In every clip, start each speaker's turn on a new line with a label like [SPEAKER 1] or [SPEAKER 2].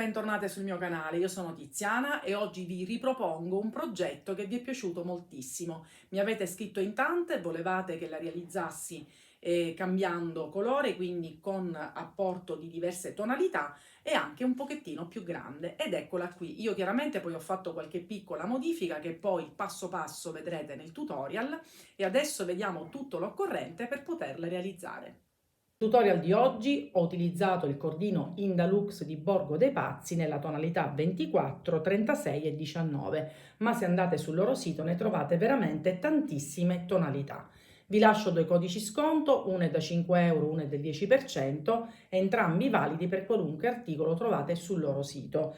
[SPEAKER 1] bentornate sul mio canale, io sono Tiziana e oggi vi ripropongo un progetto che vi è piaciuto moltissimo. Mi avete scritto in tante, volevate che la realizzassi cambiando colore, quindi con apporto di diverse tonalità e anche un pochettino più grande, ed eccola qui. Io chiaramente poi ho fatto qualche piccola modifica che poi passo passo vedrete nel tutorial, e adesso vediamo tutto l'occorrente per poterla realizzare. Tutorial di oggi: ho utilizzato il cordino Indalux di Borgo dei Pazzi nella tonalità 24, 36 e 19, ma se andate sul loro sito ne trovate veramente tantissime tonalità. Vi lascio due codici sconto, uno è da 5 euro, uno è del 10%, entrambi validi per qualunque articolo trovate sul loro sito.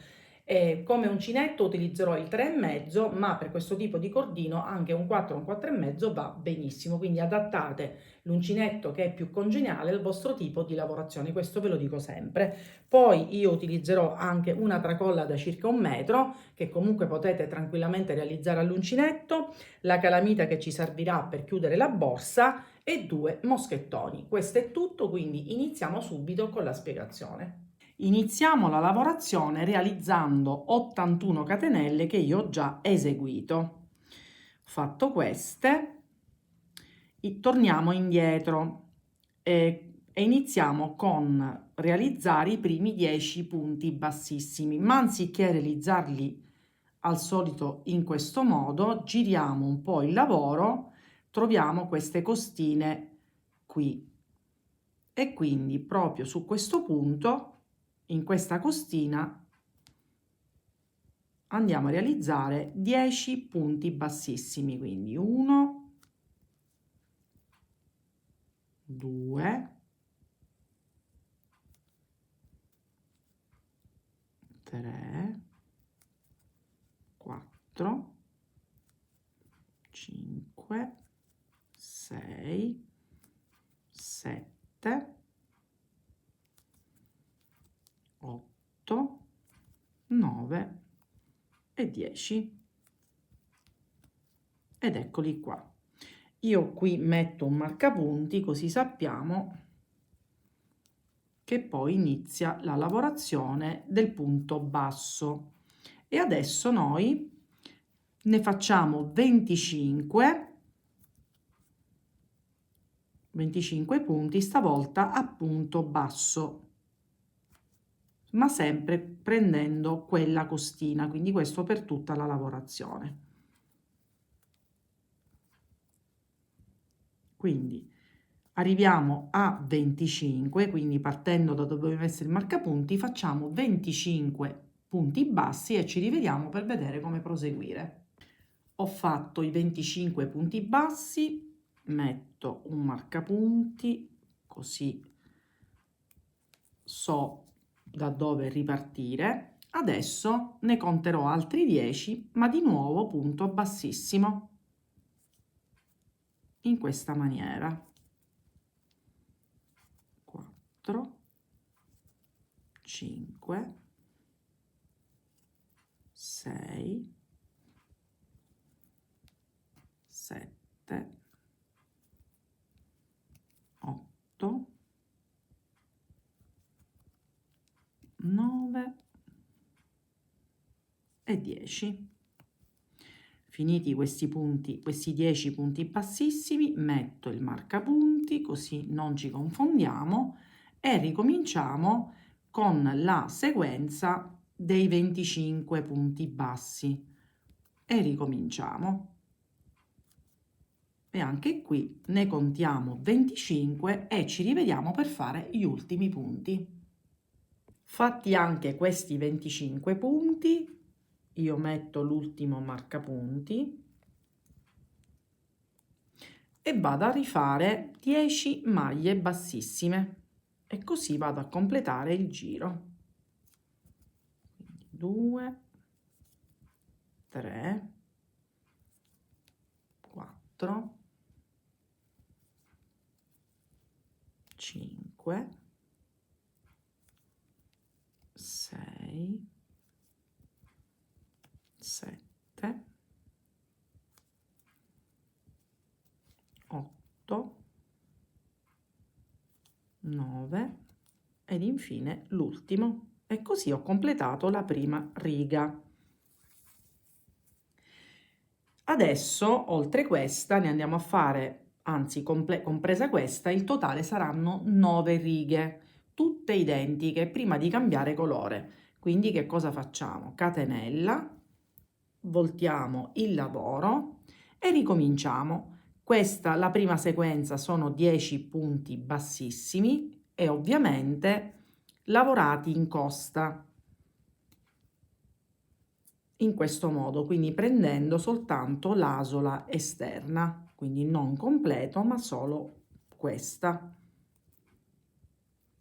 [SPEAKER 1] Come uncinetto utilizzerò il 3,5, ma per questo tipo di cordino anche un 4 o un 4,5 va benissimo, quindi adattate l'uncinetto che è più congeniale al vostro tipo di lavorazione, questo ve lo dico sempre. Poi io utilizzerò anche una tracolla da circa 1 metro, che comunque potete tranquillamente realizzare all'uncinetto, la calamita che ci servirà per chiudere la borsa e 2 moschettoni. Questo è tutto, quindi iniziamo subito con la spiegazione. Iniziamo la lavorazione realizzando 81 catenelle che io ho già eseguito. Fatto queste, torniamo indietro e iniziamo con realizzare i primi 10 punti bassissimi, ma anziché realizzarli al solito in questo modo, giriamo un po' il lavoro, troviamo queste costine qui e quindi proprio su questo punto, in questa costina, andiamo a realizzare 10 punti bassissimi, quindi 1, 2, 3, 4, 5, 6, 7, 8, 9 e 10, ed eccoli qua. Io qui metto un marcapunti così sappiamo che poi inizia la lavorazione del punto basso, e adesso noi ne facciamo 25 punti, stavolta a punto basso, ma sempre prendendo quella costina, quindi questo per tutta la lavorazione. Quindi arriviamo a 25, quindi partendo da dove deve essere il marcapunti facciamo 25 punti bassi e ci rivediamo per vedere come proseguire. Ho fatto i 25 punti bassi, metto un marcapunti così so da dove ripartire. Adesso ne conterò altri 10, ma di nuovo punto bassissimo, in questa maniera. 4, 5, 6, 7, 8, 9 e 10. Finiti questi punti, questi 10 punti bassissimi, metto il marcapunti così non ci confondiamo e ricominciamo con la sequenza dei 25 punti bassi e ricominciamo. E anche qui ne contiamo 25 e ci rivediamo per fare gli ultimi punti. Fatti anche questi 25 punti, io metto l'ultimo marcapunti e vado a rifare 10 maglie bassissime e così vado a completare il giro. 2, 3, 4, 5, 6, 7, 8, 9 ed infine l'ultimo. E così ho completato la prima riga. Adesso, oltre questa, ne andiamo a fare, anzi, compresa questa, il totale saranno 9 righe, tutte identiche, prima di cambiare colore. Quindi che cosa facciamo? Catenella, voltiamo il lavoro e ricominciamo. Questa, la prima sequenza, sono 10 punti bassissimi e ovviamente lavorati in costa in questo modo, quindi prendendo soltanto l'asola esterna, quindi non completo ma solo questa.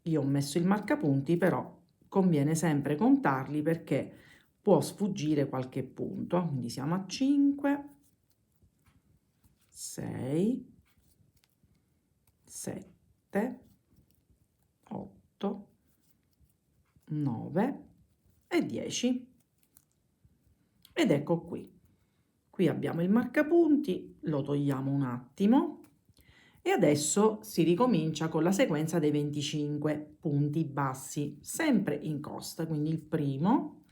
[SPEAKER 1] Io ho messo il marcapunti, però conviene sempre contarli perché può sfuggire qualche punto. Quindi siamo a 5, 6, 7, 8, 9 e 10. Ed ecco qui. Qui abbiamo il marcapunti, lo togliamo un attimo e adesso si ricomincia con la sequenza dei 25 punti bassi, sempre in costa. Quindi il primo,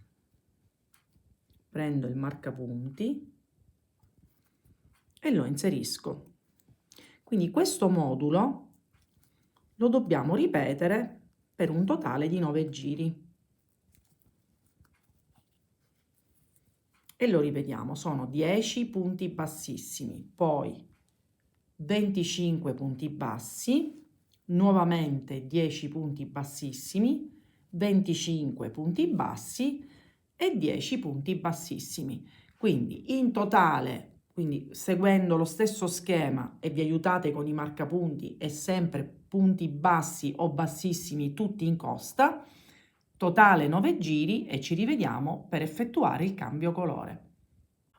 [SPEAKER 1] prendo il marcapunti e lo inserisco. Quindi questo modulo lo dobbiamo ripetere per un totale di 9 giri. E lo ripetiamo, sono 10 punti bassissimi, poi 25 punti bassi, nuovamente 10 punti bassissimi, 25 punti bassi e 10 punti bassissimi. Quindi in totale, quindi seguendo lo stesso schema e vi aiutate con i marcapunti e sempre punti bassi o bassissimi tutti in costa, totale 9 giri e ci rivediamo per effettuare il cambio colore.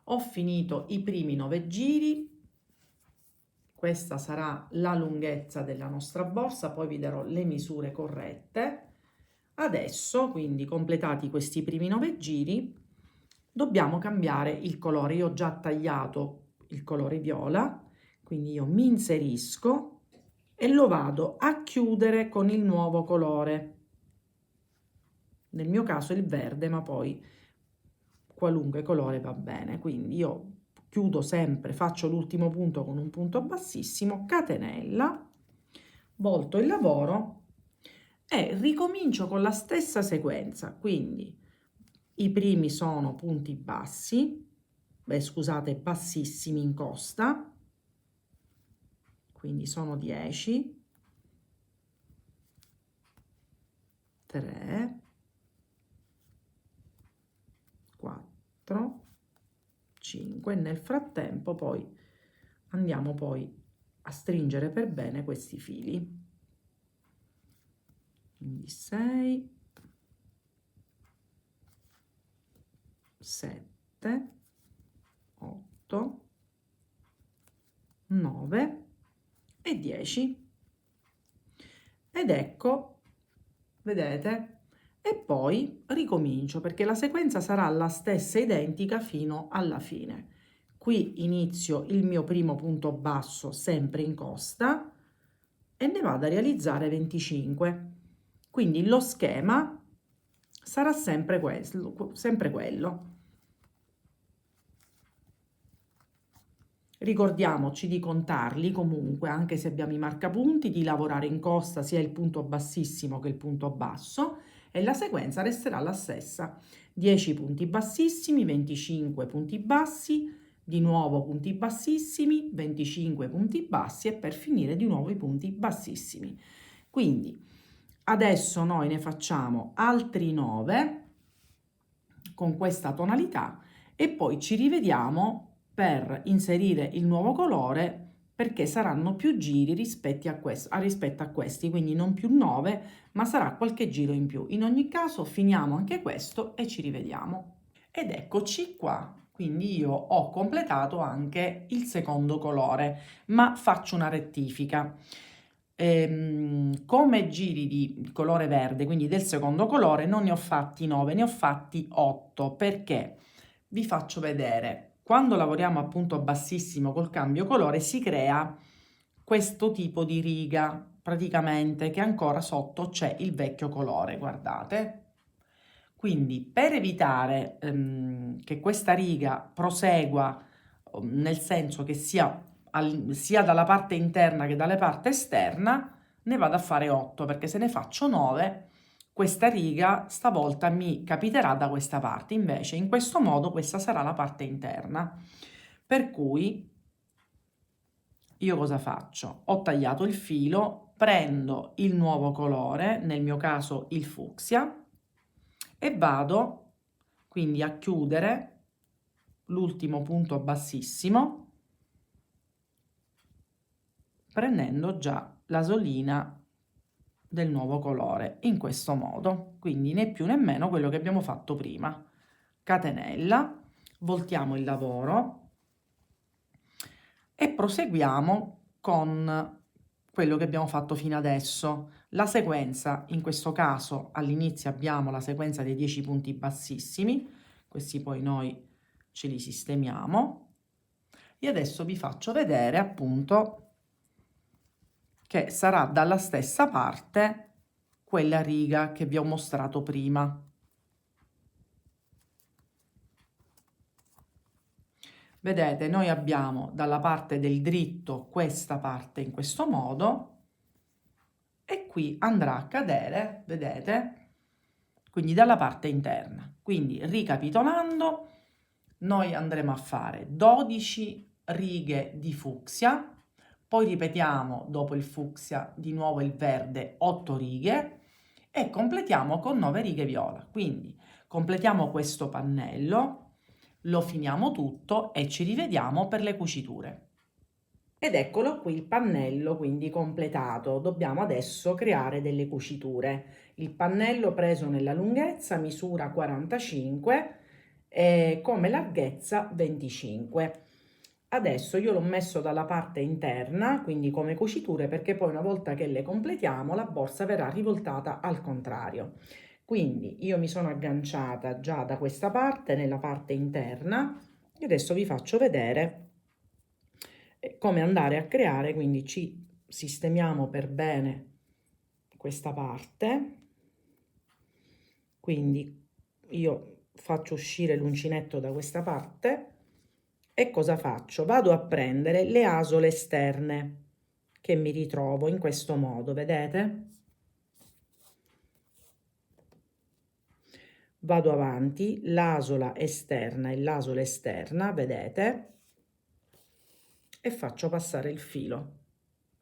[SPEAKER 1] Ho finito i primi 9 giri. Questa sarà la lunghezza della nostra borsa, poi vi darò le misure corrette. Adesso, quindi completati questi primi 9 giri, dobbiamo cambiare il colore. Io ho già tagliato il colore viola, quindi io mi inserisco e lo vado a chiudere con il nuovo colore. Nel mio caso il verde, ma poi qualunque colore va bene. Quindi io chiudo sempre, faccio l'ultimo punto con un punto bassissimo, catenella, volto il lavoro e ricomincio con la stessa sequenza. Quindi i primi sono punti bassi, scusate, bassissimi in costa, quindi sono 10, 3, 4, 5. Nel frattempo poi andiamo poi a stringere per bene questi fili. Quindi 6, 7, 8, 9 e 10. Ed ecco, vedete? E poi ricomincio perché la sequenza sarà la stessa identica fino alla fine. Qui inizio il mio primo punto basso sempre in costa e ne vado a realizzare 25. Quindi lo schema sarà sempre quello. Ricordiamoci di contarli comunque, anche se abbiamo i marcapunti, di lavorare in costa sia il punto bassissimo che il punto basso e la sequenza resterà la stessa. 10 punti bassissimi, 25 punti bassi, di nuovo punti bassissimi, 25 punti bassi e per finire di nuovo i punti bassissimi. Quindi adesso noi ne facciamo altri 9 con questa tonalità e poi ci rivediamo per inserire il nuovo colore perché saranno più giri rispetto a questi, quindi non più 9, ma sarà qualche giro in più. In ogni caso finiamo anche questo e ci rivediamo. Ed eccoci qua, quindi io ho completato anche il secondo colore, ma faccio una rettifica. Come giri di colore verde, quindi del secondo colore, non ne ho fatti 9, ne ho fatti 8, perché vi faccio vedere. Quando lavoriamo appunto a bassissimo col cambio colore si crea questo tipo di riga, praticamente, che ancora sotto c'è il vecchio colore, guardate. Quindi per evitare che questa riga prosegua, nel senso che sia dalla parte interna che dalla parte esterna, ne vado a fare 8, perché se ne faccio 9, questa riga stavolta mi capiterà da questa parte. Invece in questo modo questa sarà la parte interna. Per cui io cosa faccio? Ho tagliato il filo, prendo il nuovo colore, nel mio caso il fucsia, e vado quindi a chiudere l'ultimo punto bassissimo, prendendo già la solina del nuovo colore in questo modo, quindi né più né meno quello che abbiamo fatto prima. Catenella, voltiamo il lavoro e proseguiamo con quello che abbiamo fatto fino adesso. La sequenza, in questo caso all'inizio abbiamo la sequenza dei 10 punti bassissimi, questi poi noi ce li sistemiamo, e adesso vi faccio vedere appunto che sarà dalla stessa parte quella riga che vi ho mostrato prima. Vedete, noi abbiamo dalla parte del dritto questa parte in questo modo e qui andrà a cadere, vedete, quindi dalla parte interna. Quindi ricapitolando, noi andremo a fare 12 righe di fucsia, poi ripetiamo dopo il fucsia di nuovo il verde 8 righe e completiamo con 9 righe viola. Quindi completiamo questo pannello, lo finiamo tutto e ci rivediamo per le cuciture. Ed eccolo qui il pannello quindi completato. Dobbiamo adesso creare delle cuciture. Il pannello preso nella lunghezza misura 45 e come larghezza 25. Adesso io l'ho messo dalla parte interna, quindi come cuciture, perché poi una volta che le completiamo la borsa verrà rivoltata al contrario. Quindi io mi sono agganciata già da questa parte nella parte interna e adesso vi faccio vedere come andare a creare, quindi ci sistemiamo per bene questa parte, quindi io faccio uscire l'uncinetto da questa parte e cosa faccio? Vado a prendere le asole esterne che mi ritrovo in questo modo, vedete? Vado avanti, l'asola esterna e l'asola esterna, vedete? E faccio passare il filo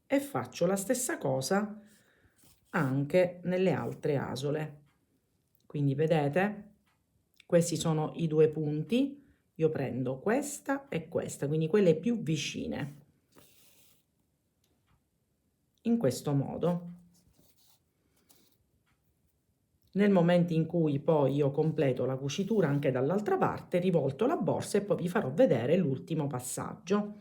[SPEAKER 1] e faccio la stessa cosa anche nelle altre asole. Quindi vedete, questi sono i due punti, io prendo questa e questa, quindi quelle più vicine, in questo modo. Nel momento in cui poi io completo la cucitura anche dall'altra parte, rivolto la borsa e poi vi farò vedere l'ultimo passaggio.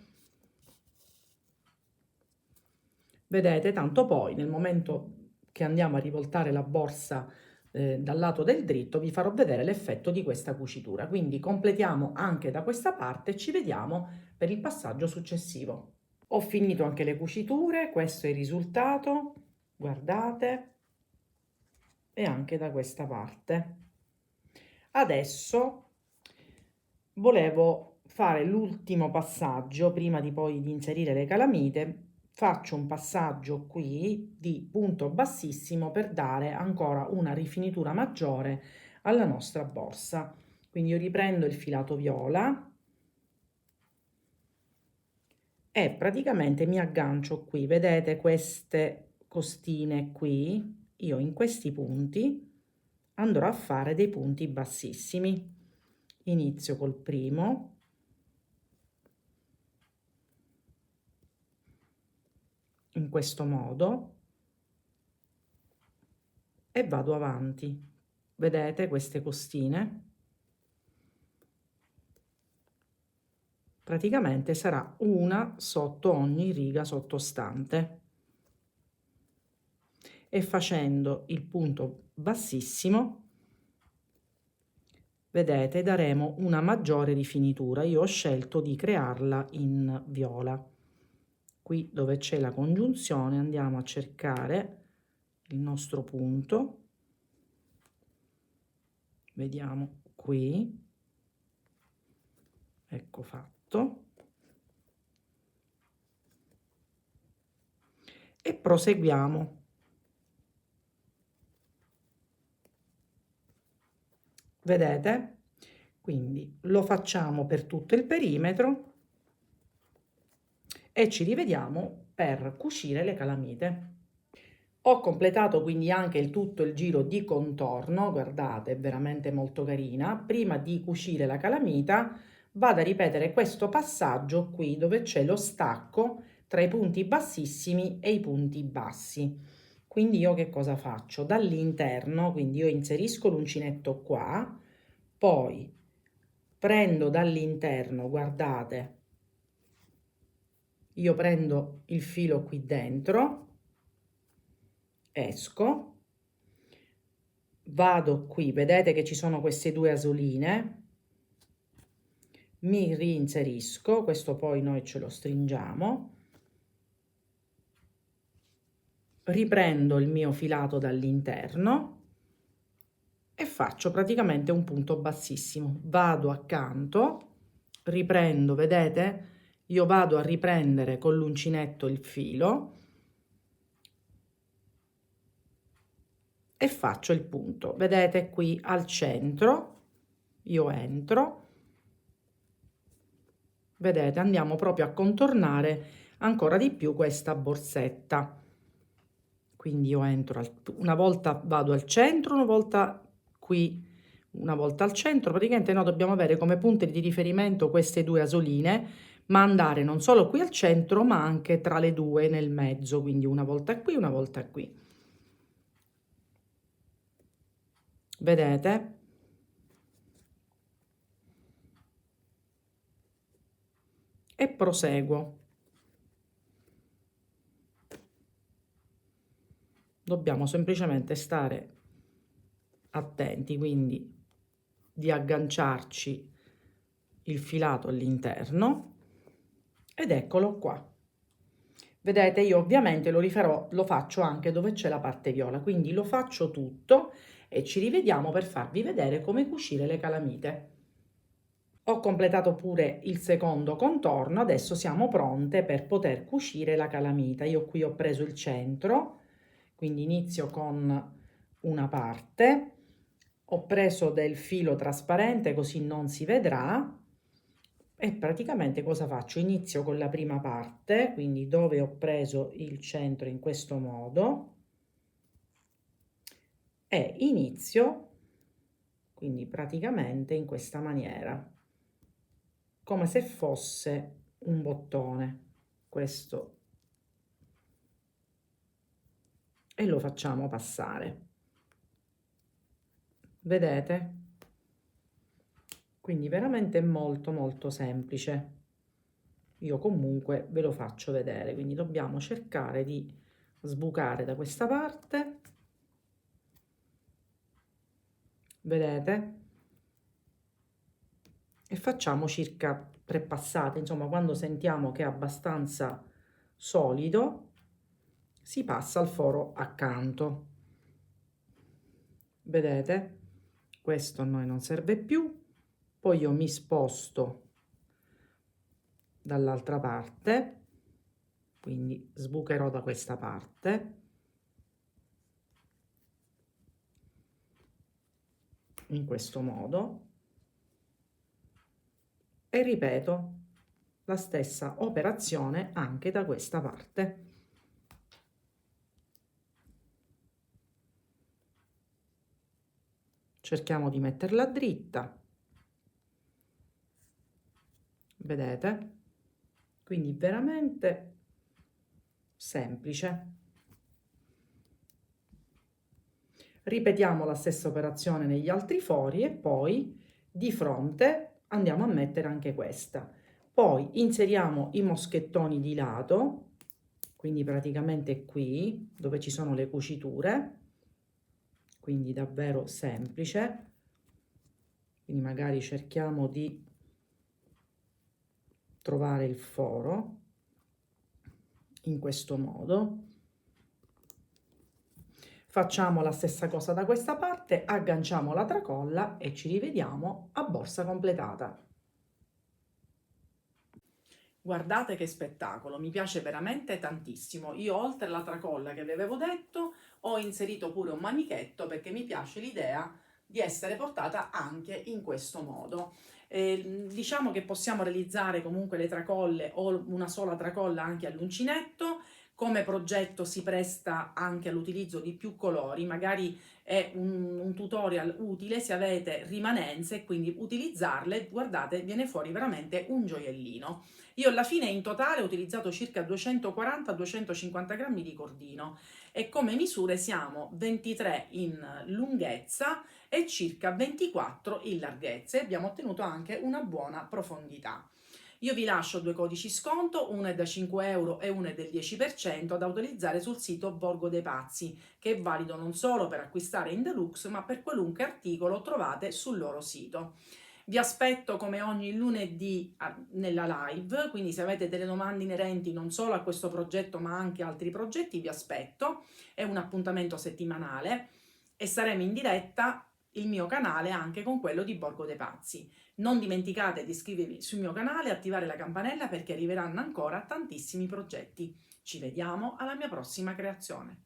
[SPEAKER 1] Vedete, tanto poi nel momento che andiamo a rivoltare la borsa dal lato del dritto vi farò vedere l'effetto di questa cucitura. Quindi completiamo anche da questa parte e ci vediamo per il passaggio successivo. Ho finito anche le cuciture, questo è il risultato, guardate, e anche da questa parte. Adesso volevo fare l'ultimo passaggio prima di poi di inserire le calamite. Faccio un passaggio qui di punto bassissimo per dare ancora una rifinitura maggiore alla nostra borsa. Quindi io riprendo il filato viola e praticamente mi aggancio qui, vedete queste costine qui, io in questi punti andrò a fare dei punti bassissimi. Inizio col primo, in questo modo, e vado avanti. Vedete queste costine? Praticamente sarà una sotto ogni riga sottostante. E facendo il punto bassissimo, vedete, daremo una maggiore rifinitura. Io ho scelto di crearla in viola. Qui dove c'è la congiunzione andiamo a cercare il nostro punto, vediamo qui, ecco fatto, e proseguiamo. Vedete? Quindi lo facciamo per tutto il perimetro e ci rivediamo per cucire le calamite. Ho completato quindi anche tutto il giro di contorno, guardate, è veramente molto carina. Prima di cucire la calamita vado a ripetere questo passaggio qui dove c'è lo stacco tra i punti bassissimi e i punti bassi. Quindi io che cosa faccio? Dall'interno, quindi io inserisco l'uncinetto qua, poi prendo dall'interno, guardate, io prendo il filo qui dentro, esco, vado qui, vedete che ci sono queste due asoline, mi reinserisco, questo poi noi ce lo stringiamo, riprendo il mio filato dall'interno e faccio praticamente un punto bassissimo, vado accanto, riprendo, vedete? Io vado a riprendere con l'uncinetto il filo e faccio il punto, vedete qui al centro, io entro, vedete, andiamo proprio a contornare ancora di più questa borsetta. Quindi io entro, una volta vado al centro, una volta qui, una volta al centro, praticamente noi dobbiamo avere come punti di riferimento queste due asoline, ma andare non solo qui al centro, ma anche tra le due nel mezzo, quindi una volta qui, una volta qui. Vedete? E proseguo. Dobbiamo semplicemente stare attenti, quindi di agganciarci il filato all'interno ed eccolo qua. Vedete, io ovviamente lo rifarò, lo faccio anche dove c'è la parte viola, quindi lo faccio tutto e ci rivediamo per farvi vedere come cucire le calamite. Ho completato pure il secondo contorno, adesso siamo pronte per poter cucire la calamita. Io qui ho preso il centro, quindi inizio con una parte, ho preso del filo trasparente così non si vedrà e praticamente cosa faccio? Inizio con la prima parte, quindi dove ho preso il centro in questo modo e inizio quindi praticamente in questa maniera, come se fosse un bottone, questo, e lo facciamo passare. Vedete? Quindi veramente molto molto semplice. Io comunque ve lo faccio vedere, quindi dobbiamo cercare di sbucare da questa parte, vedete? E facciamo circa 3 passate, insomma, quando sentiamo che è abbastanza solido, si passa al foro accanto. Vedete? Questo a noi non serve più. Poi io mi sposto dall'altra parte, quindi sbucherò da questa parte, in questo modo, e ripeto la stessa operazione anche da questa parte. Cerchiamo di metterla dritta, vedete? Quindi veramente semplice. Ripetiamo la stessa operazione negli altri fori e poi di fronte andiamo a mettere anche questa. Poi inseriamo i moschettoni di lato, quindi praticamente qui dove ci sono le cuciture, quindi davvero semplice. Quindi magari cerchiamo di trovare il foro in questo modo. Facciamo la stessa cosa da questa parte, agganciamo la tracolla e ci rivediamo a borsa completata. Guardate che spettacolo, mi piace veramente tantissimo. Io oltre alla tracolla che vi avevo detto, ho inserito pure un manichetto perché mi piace l'idea di essere portata anche in questo modo. Diciamo che possiamo realizzare comunque le tracolle o una sola tracolla anche all'uncinetto. Come progetto si presta anche all'utilizzo di più colori, magari è un tutorial utile se avete rimanenze e quindi utilizzarle, guardate, viene fuori veramente un gioiellino. Io alla fine in totale ho utilizzato circa 240-250 grammi di cordino e come misure siamo 23 in lunghezza e circa 24 in larghezza e abbiamo ottenuto anche una buona profondità. Io vi lascio due codici sconto, uno è da 5 euro e uno è del 10% da utilizzare sul sito Borgo dei Pazzi, che è valido non solo per acquistare in deluxe ma per qualunque articolo trovate sul loro sito. Vi aspetto come ogni lunedì nella live, quindi se avete delle domande inerenti non solo a questo progetto ma anche a altri progetti vi aspetto, è un appuntamento settimanale e saremo in diretta il mio canale anche con quello di Borgo dei Pazzi. Non dimenticate di iscrivervi sul mio canale e attivare la campanella perché arriveranno ancora tantissimi progetti. Ci vediamo alla mia prossima creazione.